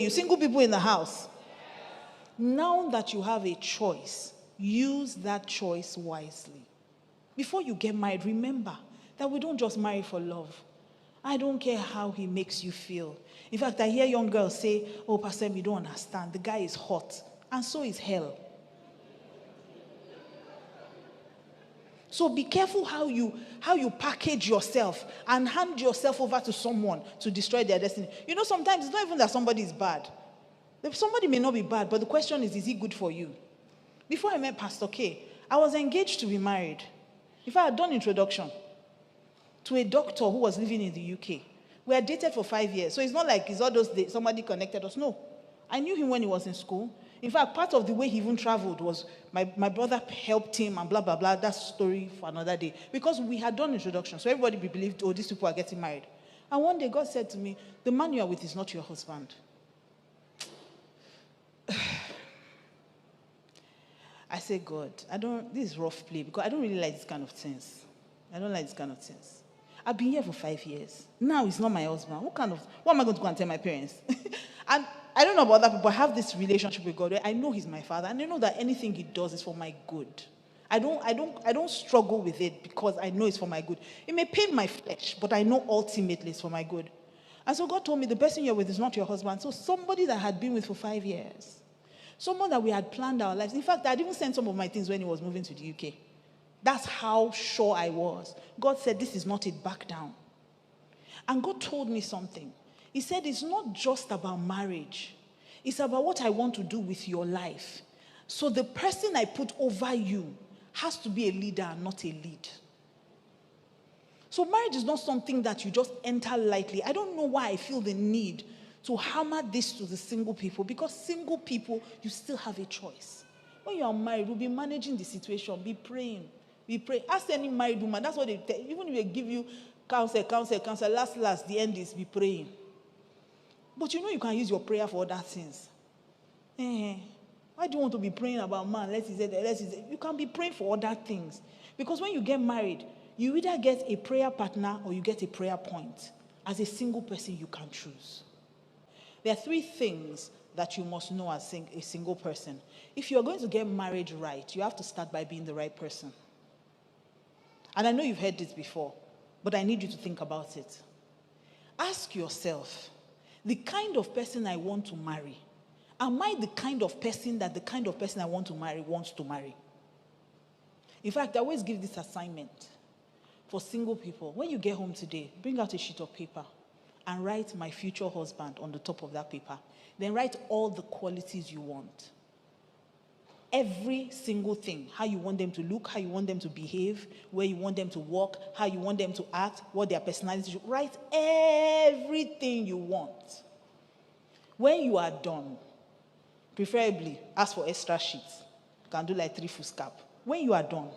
You single people in the house. Now that you have a choice, use that choice wisely. Before you get married, remember that we don't just marry for love. I don't care how he makes you feel. In fact, I hear young girls say, oh, Pastor, you don't understand. The guy is hot, and so is hell. So be careful how you package yourself and hand yourself over to someone to destroy their destiny. You know, sometimes it's not even that somebody is bad. Somebody may not be bad, but the question is he good for you? Before I met Pastor K, I was engaged to be married. In fact, I had done introduction to a doctor who was living in the UK. We had dated for 5 years. So it's not like it's all those days, somebody connected us. No. I knew him when he was in school. In fact, part of the way he even traveled was my brother helped him and blah, blah, blah. That's a story for another day. Because we had done introduction. So everybody believed, oh, these people are getting married. And one day God said to me, the man you are with is not your husband. I said, God, this is rough play because I don't really like this kind of things. I don't like this kind of things. I've been here for 5 years. Now he's not my husband. What am I going to go and tell my parents? And I don't know about other people, I have this relationship with God where I know he's my father, and I know that anything he does is for my good. I don't struggle with it because I know it's for my good. It may pain my flesh, but I know ultimately it's for my good. And so God told me the person you're with is not your husband. So somebody that I had been with for 5 years, someone that we had planned our lives. In fact, I'd even sent some of my things when he was moving to the UK. That's how sure I was. God said, this is not it, back down. And God told me something. He said, it's not just about marriage. It's about what I want to do with your life. So the person I put over you has to be a leader and not a lead. So marriage is not something that you just enter lightly. I don't know why I feel the need to hammer this to the single people, because single people, you still have a choice. When you are married, you'll be managing the situation, be praying. Ask any married woman, that's what they tell. Even if they give you counsel, last, the end is be praying. But you know you can use your prayer for other things. Why do you want to be praying about man? You can be praying for other things. Because when you get married, you either get a prayer partner or you get a prayer point. As a single person, you can choose. There are 3 things that you must know as a single person. If you're going to get married right, you have to start by being the right person. And I know you've heard this before, but I need you to think about it. Ask yourself, the kind of person I want to marry, am I the kind of person that the kind of person I want to marry wants to marry? In fact, I always give this assignment for single people. When you get home today, bring out a sheet of paper and write my future husband on the top of that paper. Then write all the qualities you want. Every single thing. How you want them to look, how you want them to behave, where you want them to walk, how you want them to act, what their personality is. Write everything you want. When you are done, preferably ask for extra sheets. You can do like 3 foolscap. When you are done,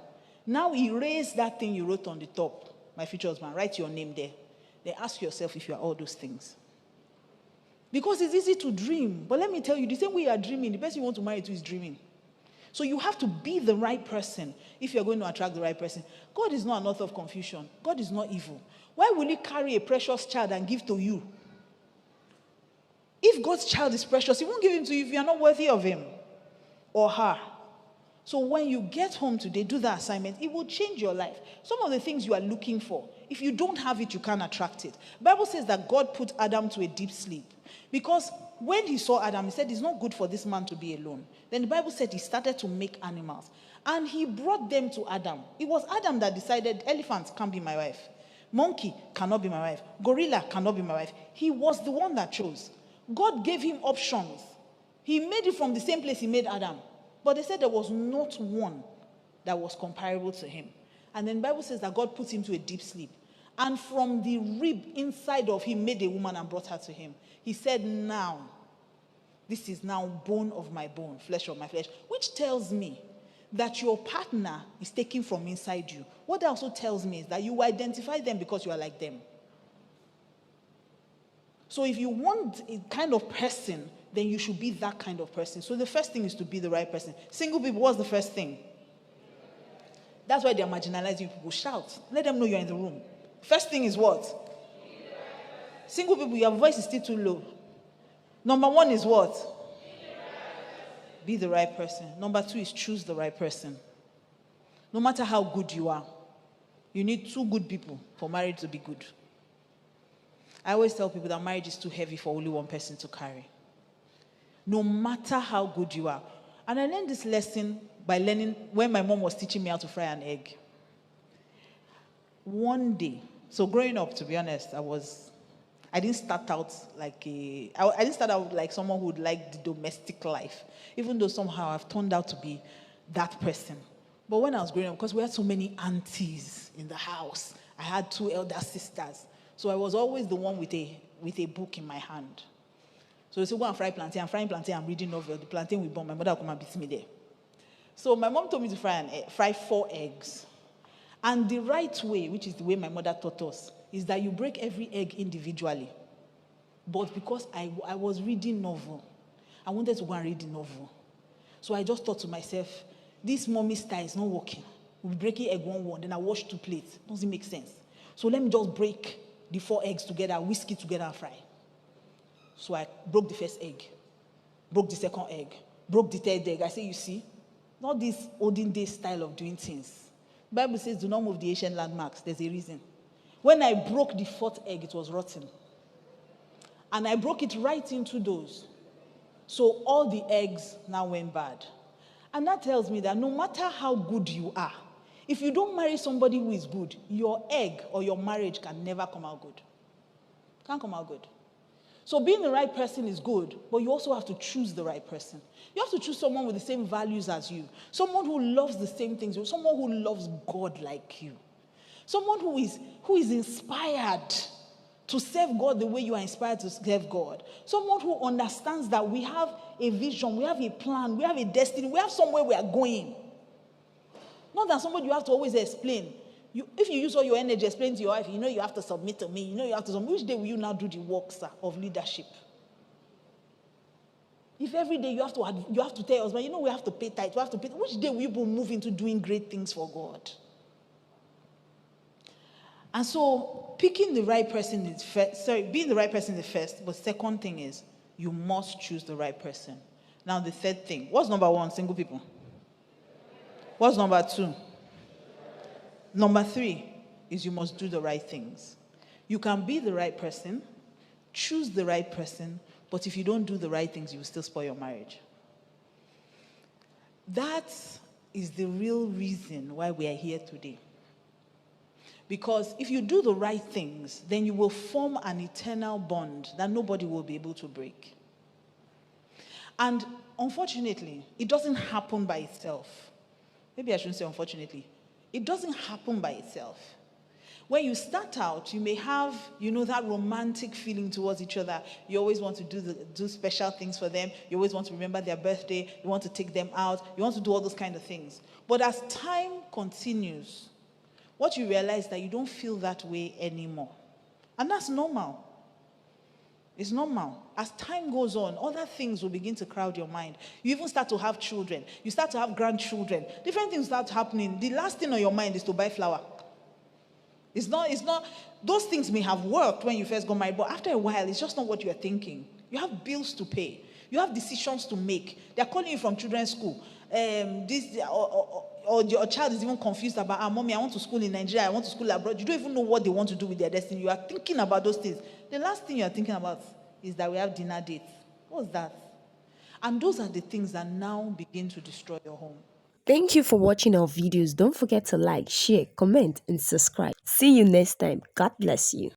now erase that thing you wrote on the top. My future husband, write your name there. Then ask yourself if you are all those things. Because it's easy to dream. But let me tell you, the same way you are dreaming, the person you want to marry to is dreaming. So you have to be the right person if you're going to attract the right person. God is not an author of confusion. God is not evil. Why will he carry a precious child and give to you? If God's child is precious, he won't give him to you if you're not worthy of him or her. So when you get home today, do the assignment. It will change your life. Some of the things you are looking for, if you don't have it, you can't attract it. The Bible says that God put Adam to a deep sleep. Because when he saw Adam, he said, it's not good for this man to be alone. Then the Bible said he started to make animals. And he brought them to Adam. It was Adam that decided, elephant can't be my wife. Monkey cannot be my wife. Gorilla cannot be my wife. He was the one that chose. God gave him options. He made it from the same place he made Adam. But they said there was not one that was comparable to him. And then the Bible says that God put him to a deep sleep. And from the rib inside of him made a woman and brought her to him. He said, now, this is now bone of my bone, flesh of my flesh. Which tells me that your partner is taken from inside you. What that also tells me is that you identify them because you are like them. So if you want a kind of person, then you should be that kind of person. So the first thing is to be the right person. Single people, what's the first thing? That's why they're marginalizing people. Shout. Let them know you're in the room. First thing is what? Single people, your voice is still too low. Number one is what? Be the right person. Number two is choose the right person. No matter how good you are, you need two good people for marriage to be good. I always tell people that marriage is too heavy for only one person to carry. No matter how good you are. And I learned this lesson by learning when my mom was teaching me how to fry an egg. One day, so growing up, to be honest, I didn't start out I didn't start out like someone who would like the domestic life, even though somehow I've turned out to be that person. But when I was growing up, because we had so many aunties in the house, I had two elder sisters. So I was always the one with a book in my hand. So they say, go and fry plantain. I'm frying plantain, I'm reading novel. The plantain will burn. My mother will come and beat me there. So my mom told me to fry 4 eggs. And the right way, which is the way my mother taught us, is that you break every egg individually. But because I was reading novel, I wanted to go and read the novel. So I just thought to myself, this mommy style is not working. We'll be breaking egg one, then I wash 2 plates. Doesn't make sense. So let me just break the 4 eggs together, whisk it together and fry. So I broke the first egg, broke the second egg, broke the third egg. I say, you see, not this olden day style of doing things. The Bible says, do not move the ancient landmarks. There's a reason. When I broke the 4th egg, it was rotten. And I broke it right into those. So all the eggs now went bad. And that tells me that no matter how good you are, if you don't marry somebody who is good, your egg or your marriage can never come out good. Can't come out good. So being the right person is good, but you also have to choose the right person. You have to choose someone with the same values as you, someone who loves the same things, someone who loves God like you, someone who is inspired to serve God the way you are inspired to serve God, someone who understands that we have a vision, we have a plan, we have a destiny, we have somewhere we are going. Not that somebody you have to always explain. If you use all your energy explaining to your wife, you have to submit to me, you have to submit. Which day will you now do the work, sir, of leadership? If every day you have to tell your husband, we have to pay tithe, we have to pay. Which day will you move into doing great things for God? And so picking the right person is first. Being the right person is first. But second thing is you must choose the right person. Now the third thing. What's number 1? Single people. What's number 2? Number 3 is you must do the right things. You can be the right person, choose the right person, but if you don't do the right things, you will still spoil your marriage. That is the real reason why we are here today. Because if you do the right things, then you will form an eternal bond that nobody will be able to break. And unfortunately, it doesn't happen by itself. Maybe I shouldn't say unfortunately. It doesn't happen by itself. When you start out, you may have, that romantic feeling towards each other. You always want to do special things for them. You always want to remember their birthday. You want to take them out. You want to do all those kind of things. But as time continues, what you realize is that you don't feel that way anymore. And that's normal. It's normal. As time goes on, other things will begin to crowd your mind. You even start to have children. You start to have grandchildren. Different things start happening. The last thing on your mind is to buy flour. It's not, those things may have worked when you first got married, but after a while, it's just not what you're thinking. You have bills to pay. You have decisions to make. They're calling you from children's school. Or your child is even confused about, mommy, I want to school in Nigeria, I want to school abroad. You don't even know what they want to do with their destiny. You are thinking about those things. The last thing you are thinking about is that we have dinner dates. What's that? And those are the things that now begin to destroy your home. Thank you for watching our videos. Don't forget to like, share, comment, and subscribe. See you next time. God bless you.